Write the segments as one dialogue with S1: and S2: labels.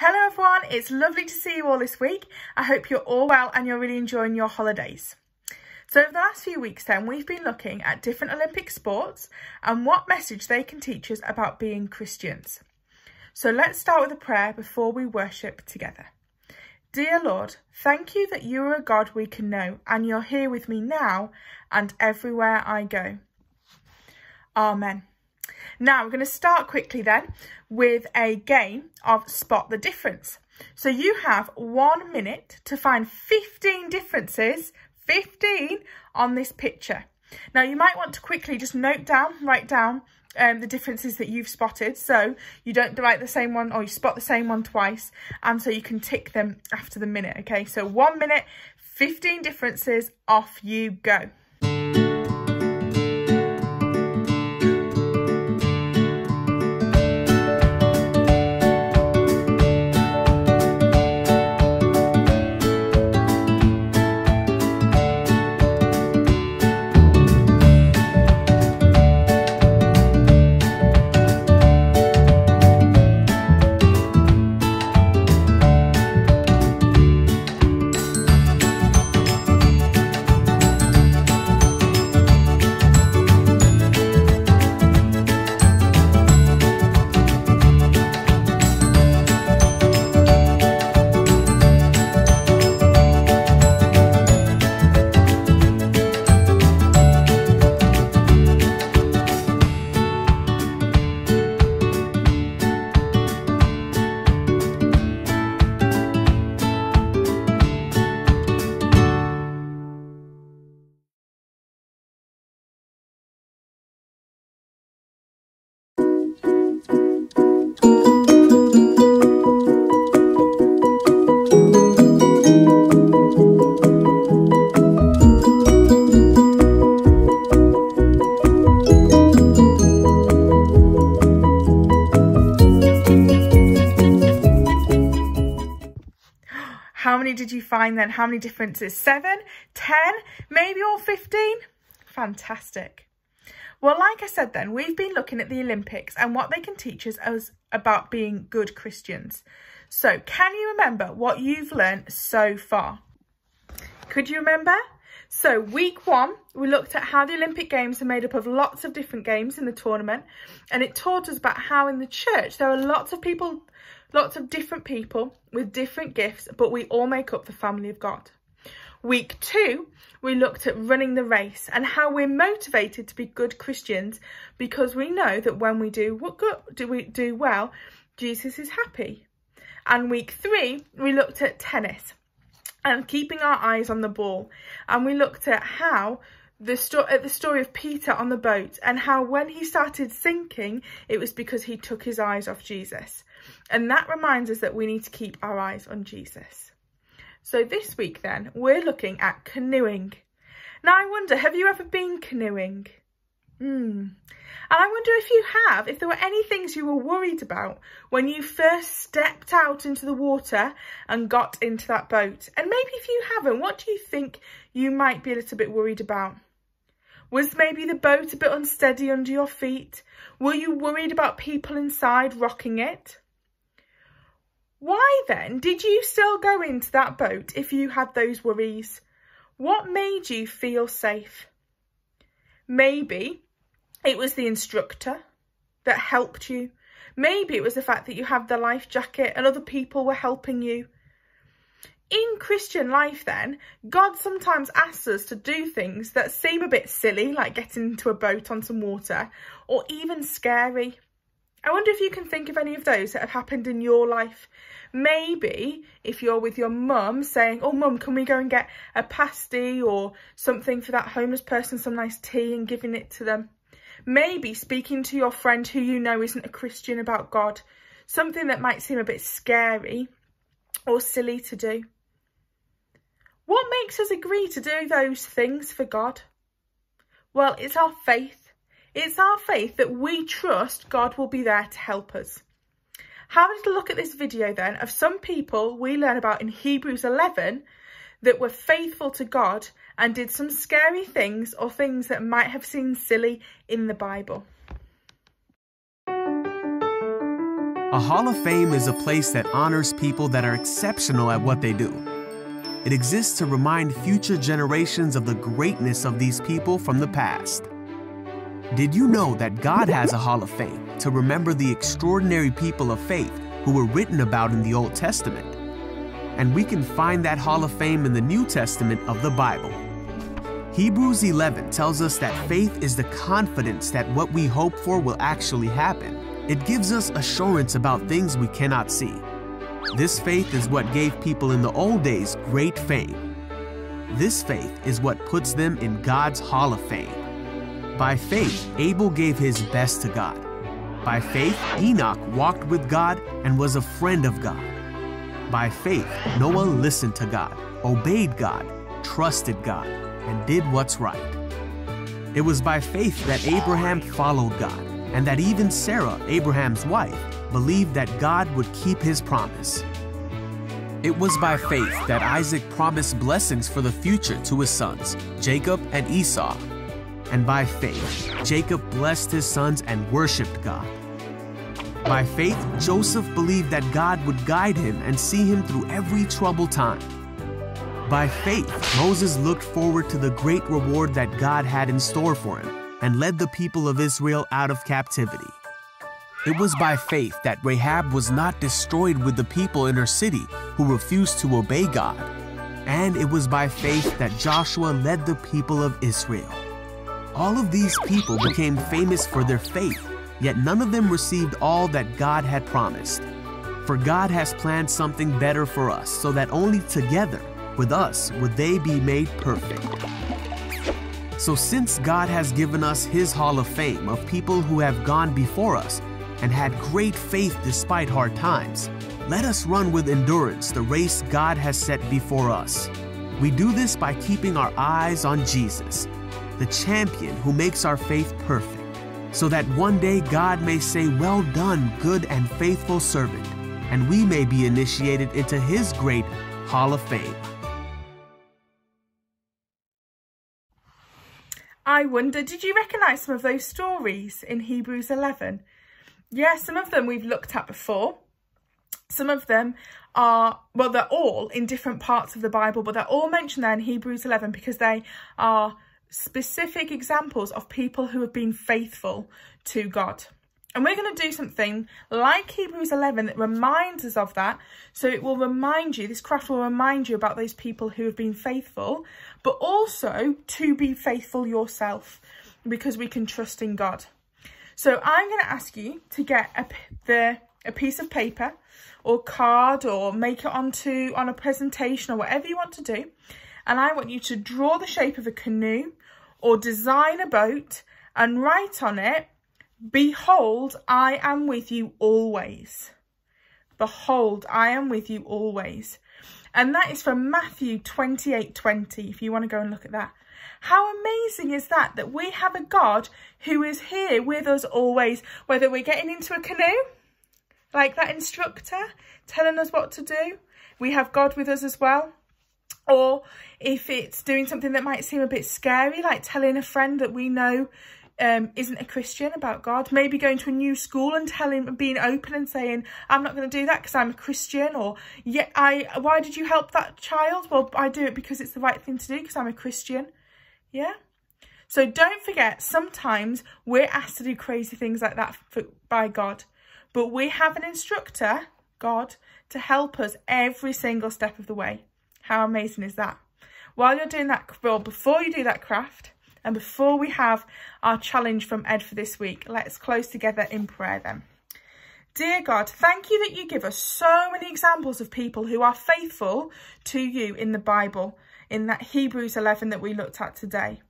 S1: Hello everyone, it's lovely to see you all this week. I hope you're all well and you're really enjoying your holidays. So over the last few weeks then, we've been looking at different Olympic sports and what message they can teach us about being Christians. So let's start with a prayer before we worship together. Dear Lord, thank you that you are a God we can know and you're here with me now and everywhere I go. Amen. Now we're going to start quickly then with a game of Spot the Difference. So you have 1 minute to find 15 differences, 15 on this picture. Now you might want to quickly just write down the differences that you've spotted, so you don't write the same one or you spot the same one twice, and so you can tick them after the minute. Okay, so 1 minute, 15 differences, off you go. How many did you find then? How many differences? 7, 10, maybe all 15? Fantastic. Well, like I said then, we've been looking at the Olympics and what they can teach us about being good Christians. So can you remember what you've learned so far? Could you remember? So week 1, we looked at how the Olympic Games are made up of lots of different games in the tournament, and it taught us about how in the church there are lots of different people with different gifts, but we all make up the family of God. Week 2, we looked at running the race and how we're motivated to be good Christians because we know that when we do well, Jesus is happy. And week 3, we looked at tennis and keeping our eyes on the ball. And we looked at how the story of Peter on the boat and how when he started sinking, it was because he took his eyes off Jesus. And that reminds us that we need to keep our eyes on Jesus. So this week then, we're looking at canoeing. Now I wonder, have you ever been canoeing? And I wonder if there were any things you were worried about when you first stepped out into the water and got into that boat. And maybe if you haven't, what do you think you might be a little bit worried about? Was maybe the boat a bit unsteady under your feet? Were you worried about people inside rocking it? Why then did you still go into that boat if you had those worries? What made you feel safe? Maybe it was the instructor that helped you. Maybe it was the fact that you had the life jacket and other people were helping you. In Christian life then, God sometimes asks us to do things that seem a bit silly, like getting into a boat on some water, or even scary. I wonder if you can think of any of those that have happened in your life. Maybe if you're with your mum saying, oh mum, can we go and get a pasty or something for that homeless person, some nice tea, and giving it to them. Maybe speaking to your friend who you know isn't a Christian about God, something that might seem a bit scary or silly to do. What makes us agree to do those things for God? Well, it's our faith. It's our faith that we trust God will be there to help us. Have a little look at this video then of some people we learn about in Hebrews 11 that were faithful to God and did some scary things or things that might have seemed silly in the Bible.
S2: A Hall of Fame is a place that honors people that are exceptional at what they do. It exists to remind future generations of the greatness of these people from the past. Did you know that God has a Hall of Fame to remember the extraordinary people of faith who were written about in the Old Testament? And we can find that Hall of Fame in the New Testament of the Bible. Hebrews 11 tells us that faith is the confidence that what we hope for will actually happen. It gives us assurance about things we cannot see. This faith is what gave people in the old days great fame. This faith is what puts them in God's Hall of Fame. By faith, Abel gave his best to God. By faith, Enoch walked with God and was a friend of God. By faith, Noah listened to God, obeyed God, trusted God, and did what's right. It was by faith that Abraham followed God, and that even Sarah, Abraham's wife, believed that God would keep his promise. It was by faith that Isaac promised blessings for the future to his sons, Jacob and Esau. And by faith, Jacob blessed his sons and worshiped God. By faith, Joseph believed that God would guide him and see him through every troubled time. By faith, Moses looked forward to the great reward that God had in store for him and led the people of Israel out of captivity. It was by faith that Rahab was not destroyed with the people in her city who refused to obey God. And it was by faith that Joshua led the people of Israel. All of these people became famous for their faith, yet none of them received all that God had promised. For God has planned something better for us, so that only together with us would they be made perfect. So since God has given us His Hall of Fame of people who have gone before us and had great faith despite hard times, let us run with endurance the race God has set before us. We do this by keeping our eyes on Jesus, the champion who makes our faith perfect, so that one day God may say, "Well done, good and faithful servant," and we may be initiated into His great Hall of Fame.
S1: I wonder, did you recognise some of those stories in Hebrews 11? Yeah, some of them we've looked at before. Some of them are, well, they're all in different parts of the Bible, but they're all mentioned there in Hebrews 11 because they are specific examples of people who have been faithful to God. And we're going to do something like Hebrews 11 that reminds us of that. So it will remind you, this craft will remind you about those people who have been faithful, but also to be faithful yourself, because we can trust in God. So I'm going to ask you to get a piece of paper or card, or make it on a presentation, or whatever you want to do. And I want you to draw the shape of a canoe or design a boat and write on it, "Behold, I am with you always." Behold, I am with you always. And that is from Matthew 28:20, if you want to go and look at that. How amazing is that, that we have a God who is here with us always, whether we're getting into a canoe, like that instructor telling us what to do. We have God with us as well. Or if it's doing something that might seem a bit scary, like telling a friend that we know isn't a Christian about God, maybe going to a new school and being open and saying, "I'm not going to do that because I'm a Christian," or why did you help that child? Well, I do it because it's the right thing to do because I'm a Christian. Yeah. So don't forget, sometimes we're asked to do crazy things like that by God, but we have an instructor, God, to help us every single step of the way. How amazing is that? While you're doing that, well, before you do that craft, and before we have our challenge from Ed for this week, let's close together in prayer then. Dear God, thank you that you give us so many examples of people who are faithful to you in the Bible, in that Hebrews 11 that we looked at today.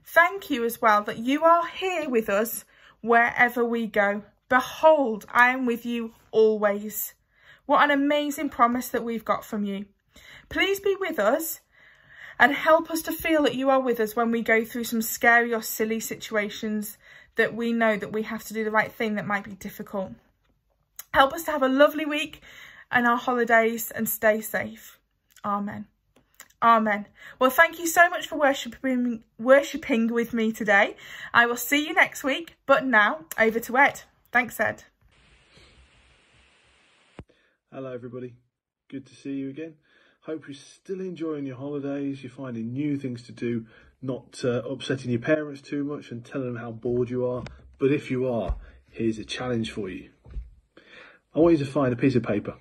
S1: Thank you as well that you are here with us wherever we go. Behold, I am with you always. What an amazing promise that we've got from you. Please be with us and help us to feel that you are with us when we go through some scary or silly situations that we know that we have to do the right thing that might be difficult. Help us to have a lovely week and our holidays, and stay safe. Amen. Amen. Well, thank you so much for worshipping with me today. I will see you next week, but now over to Ed. Thanks, Ed.
S3: Hello everybody, good to see you again. Hope you're still enjoying your holidays, you're finding new things to do, not upsetting your parents too much and telling them how bored you are. But if you are, here's a challenge for you. I want you to find a piece of paper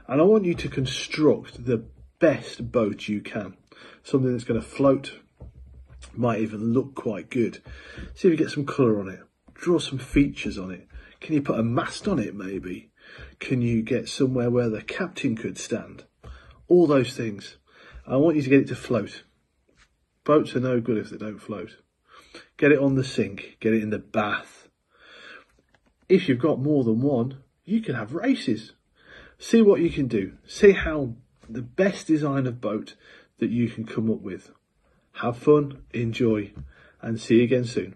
S3: and I want you to construct the best boat you can. Something that's going to float, might even look quite good. See if you get some colour on it, draw some features on it. Can you put a mast on it maybe? Can you get somewhere where the captain could stand? All those things. I want you to get it to float. Boats are no good if they don't float. Get it on the sink, get it in the bath. If you've got more than one, you can have races. See what you can do. See how the best design of boat that you can come up with. Have fun, enjoy, and see you again soon.